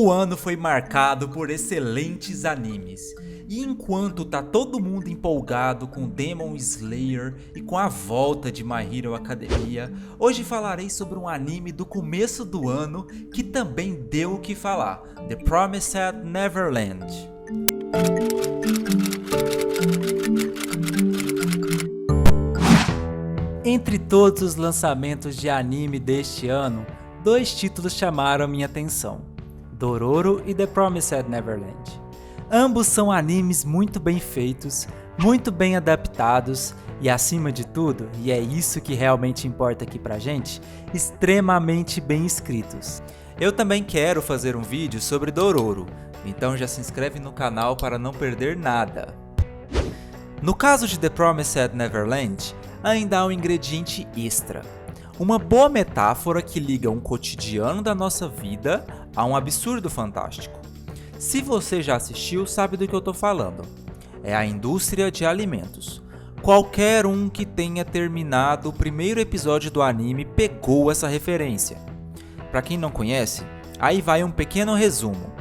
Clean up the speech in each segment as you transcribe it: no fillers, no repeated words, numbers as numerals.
O ano foi marcado por excelentes animes. E enquanto tá todo mundo empolgado com Demon Slayer e com a volta de My Hero Academia, hoje falarei sobre um anime do começo do ano que também deu o que falar, The Promised Neverland. Entre todos os lançamentos de anime deste ano, dois títulos chamaram minha atenção: Dororo e The Promised Neverland. Ambos são animes muito bem feitos, muito bem adaptados e, acima de tudo, e é isso que realmente importa aqui pra gente, extremamente bem escritos. Eu também quero fazer um vídeo sobre Dororo, então já se inscreve no canal para não perder nada. No caso de The Promised Neverland, ainda há um ingrediente extra. Uma boa metáfora que liga um cotidiano da nossa vida a um absurdo fantástico. Se você já assistiu, sabe do que eu tô falando. É a indústria de alimentos. Qualquer um que tenha terminado o primeiro episódio do anime pegou essa referência. Pra quem não conhece, aí vai um pequeno resumo.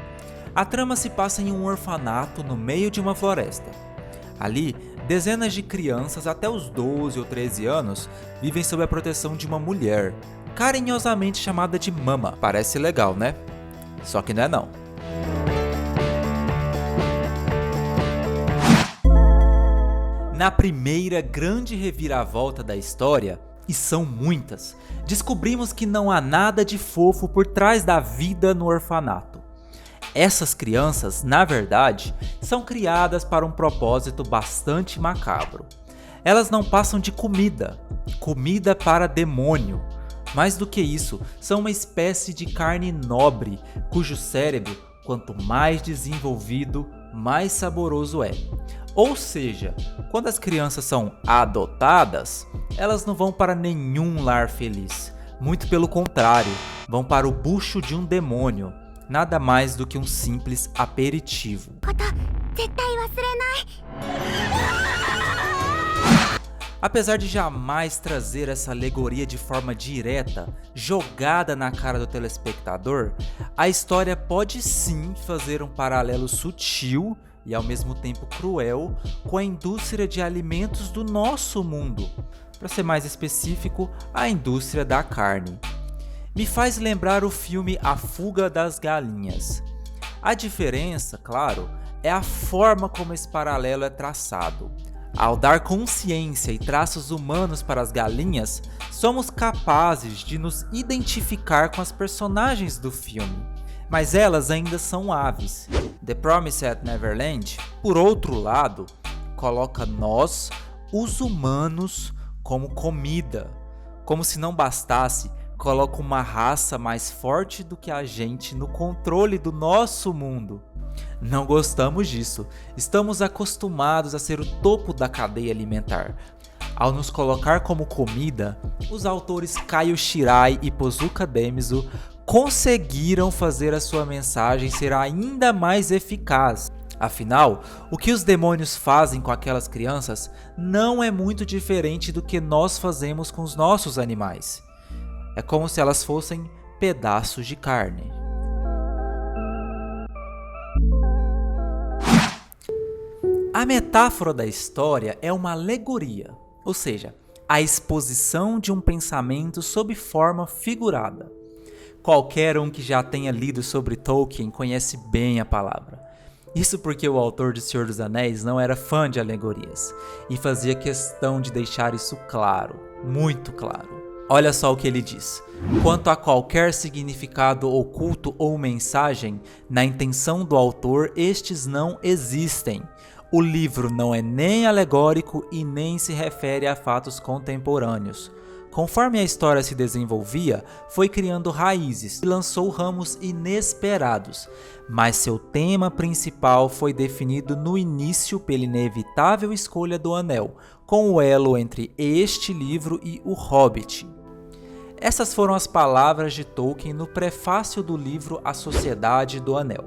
A trama se passa em um orfanato no meio de uma floresta. Ali, dezenas de crianças até os 12 ou 13 anos vivem sob a proteção de uma mulher, carinhosamente chamada de Mama. Parece legal, né? Só que não é não. Na primeira grande reviravolta da história, e são muitas, descobrimos que não há nada de fofo por trás da vida no orfanato. Essas crianças, na verdade, são criadas para um propósito bastante macabro. Elas não passam de comida para demônio. Mais do que isso, são uma espécie de carne nobre, cujo cérebro, quanto mais desenvolvido, mais saboroso é. Ou seja, quando as crianças são adotadas, elas não vão para nenhum lar feliz. Muito pelo contrário, vão para o bucho de um demônio. Nada mais do que um simples aperitivo. Apesar de jamais trazer essa alegoria de forma direta, jogada na cara do telespectador, a história pode sim fazer um paralelo sutil e ao mesmo tempo cruel com a indústria de alimentos do nosso mundo. Para ser mais específico, a indústria da carne. Me faz lembrar o filme A Fuga das Galinhas. A diferença, claro, é a forma como esse paralelo é traçado. Ao dar consciência e traços humanos para as galinhas, somos capazes de nos identificar com as personagens do filme. Mas elas ainda são aves. The Promised Neverland, por outro lado, coloca nós, os humanos, como comida. Como se não bastasse, coloca uma raça mais forte do que a gente no controle do nosso mundo. Não gostamos disso. Estamos acostumados a ser o topo da cadeia alimentar. Ao nos colocar como comida, os autores Kaio Shirai e Pozuka Demizu conseguiram fazer a sua mensagem ser ainda mais eficaz. Afinal, o que os demônios fazem com aquelas crianças não é muito diferente do que nós fazemos com os nossos animais. É como se elas fossem pedaços de carne. A metáfora da história é uma alegoria, ou seja, a exposição de um pensamento sob forma figurada. Qualquer um que já tenha lido sobre Tolkien conhece bem a palavra. Isso porque o autor de Senhor dos Anéis não era fã de alegorias e fazia questão de deixar isso claro, muito claro. Olha só o que ele diz: quanto a qualquer significado oculto ou mensagem, na intenção do autor, estes não existem. O livro não é nem alegórico e nem se refere a fatos contemporâneos. Conforme a história se desenvolvia, foi criando raízes e lançou ramos inesperados, mas seu tema principal foi definido no início pela inevitável escolha do Anel, com o elo entre este livro e O Hobbit. Essas foram as palavras de Tolkien no prefácio do livro A Sociedade do Anel.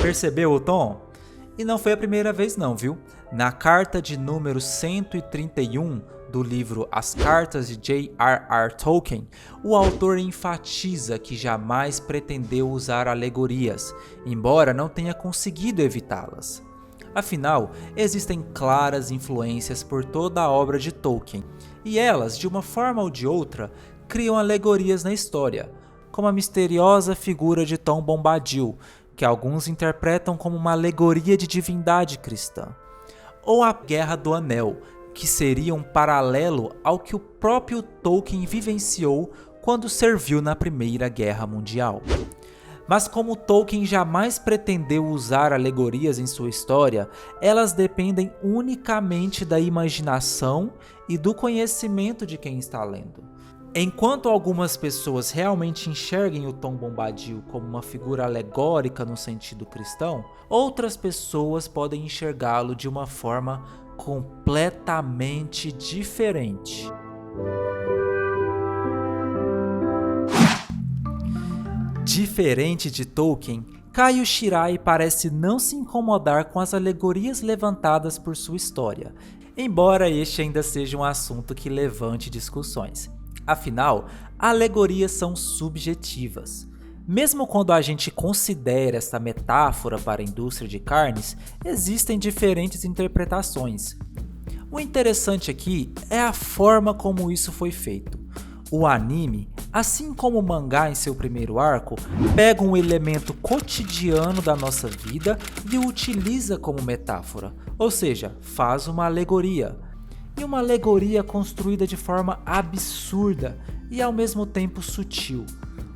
Percebeu o tom? E não foi a primeira vez não, viu? Na carta de número 131 do livro As Cartas de J.R.R. Tolkien, o autor enfatiza que jamais pretendeu usar alegorias, embora não tenha conseguido evitá-las. Afinal, existem claras influências por toda a obra de Tolkien, e elas, de uma forma ou de outra, criam alegorias na história, como a misteriosa figura de Tom Bombadil, que alguns interpretam como uma alegoria de divindade cristã, ou a Guerra do Anel, que seria um paralelo ao que o próprio Tolkien vivenciou quando serviu na Primeira Guerra Mundial. Mas como Tolkien jamais pretendeu usar alegorias em sua história, elas dependem unicamente da imaginação e do conhecimento de quem está lendo. Enquanto algumas pessoas realmente enxerguem o Tom Bombadil como uma figura alegórica no sentido cristão, outras pessoas podem enxergá-lo de uma forma completamente diferente. Diferente de Tolkien, Kaio Shirai parece não se incomodar com as alegorias levantadas por sua história, embora este ainda seja um assunto que levante discussões. Afinal, alegorias são subjetivas. Mesmo quando a gente considera esta metáfora para a indústria de carnes, existem diferentes interpretações. O interessante aqui é a forma como isso foi feito. O anime, assim como o mangá em seu primeiro arco, pega um elemento cotidiano da nossa vida e o utiliza como metáfora, ou seja, faz uma alegoria. E uma alegoria construída de forma absurda e ao mesmo tempo sutil.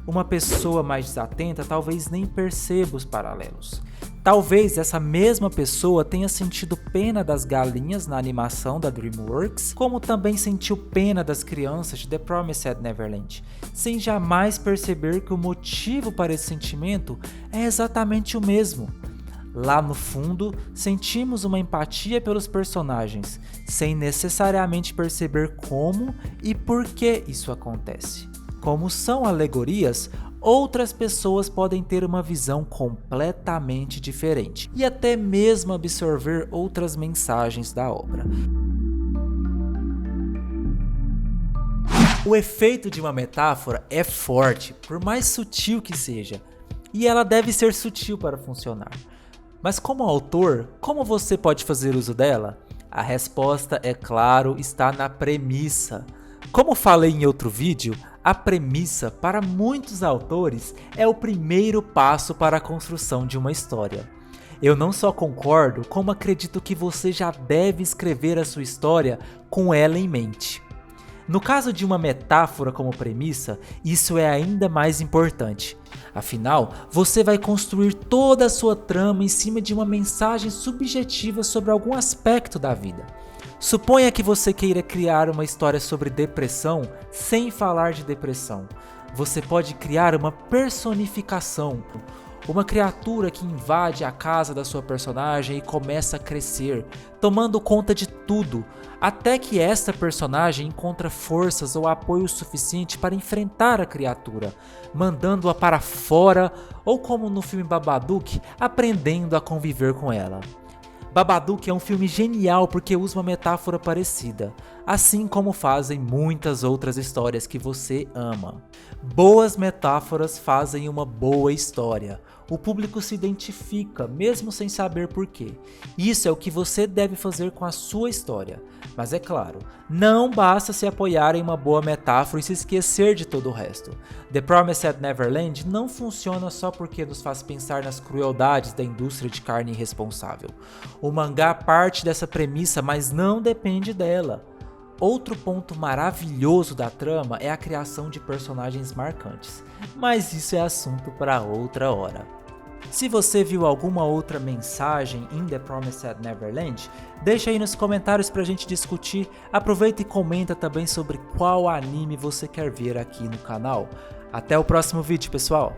Uma pessoa mais desatenta talvez nem perceba os paralelos. Talvez essa mesma pessoa tenha sentido pena das galinhas na animação da DreamWorks, como também sentiu pena das crianças de The Promised Neverland, sem jamais perceber que o motivo para esse sentimento é exatamente o mesmo. Lá no fundo, sentimos uma empatia pelos personagens, sem necessariamente perceber como e por que isso acontece. Como são alegorias, outras pessoas podem ter uma visão completamente diferente e até mesmo absorver outras mensagens da obra. O efeito de uma metáfora é forte, por mais sutil que seja, e ela deve ser sutil para funcionar. Mas como autor, como você pode fazer uso dela? A resposta, é claro, está na premissa. Como falei em outro vídeo, a premissa, para muitos autores, é o primeiro passo para a construção de uma história. Eu não só concordo, como acredito que você já deve escrever a sua história com ela em mente. No caso de uma metáfora como premissa, isso é ainda mais importante. Afinal, você vai construir toda a sua trama em cima de uma mensagem subjetiva sobre algum aspecto da vida. Suponha que você queira criar uma história sobre depressão sem falar de depressão. Você pode criar uma personificação, uma criatura que invade a casa da sua personagem e começa a crescer, tomando conta de tudo, até que esta personagem encontra forças ou apoio suficiente para enfrentar a criatura, mandando-a para fora ou, como no filme Babadook, aprendendo a conviver com ela. Babadook é um filme genial porque usa uma metáfora parecida, assim como fazem muitas outras histórias que você ama. Boas metáforas fazem uma boa história. O público se identifica, mesmo sem saber porquê. Isso é o que você deve fazer com a sua história. Mas é claro, não basta se apoiar em uma boa metáfora e se esquecer de todo o resto. The Promised Neverland não funciona só porque nos faz pensar nas crueldades da indústria de carne irresponsável. O mangá parte dessa premissa, mas não depende dela. Outro ponto maravilhoso da trama é a criação de personagens marcantes, mas isso é assunto para outra hora. Se você viu alguma outra mensagem em The Promised Neverland, deixa aí nos comentários pra gente discutir. Aproveita e comenta também sobre qual anime você quer ver aqui no canal. Até o próximo vídeo, pessoal!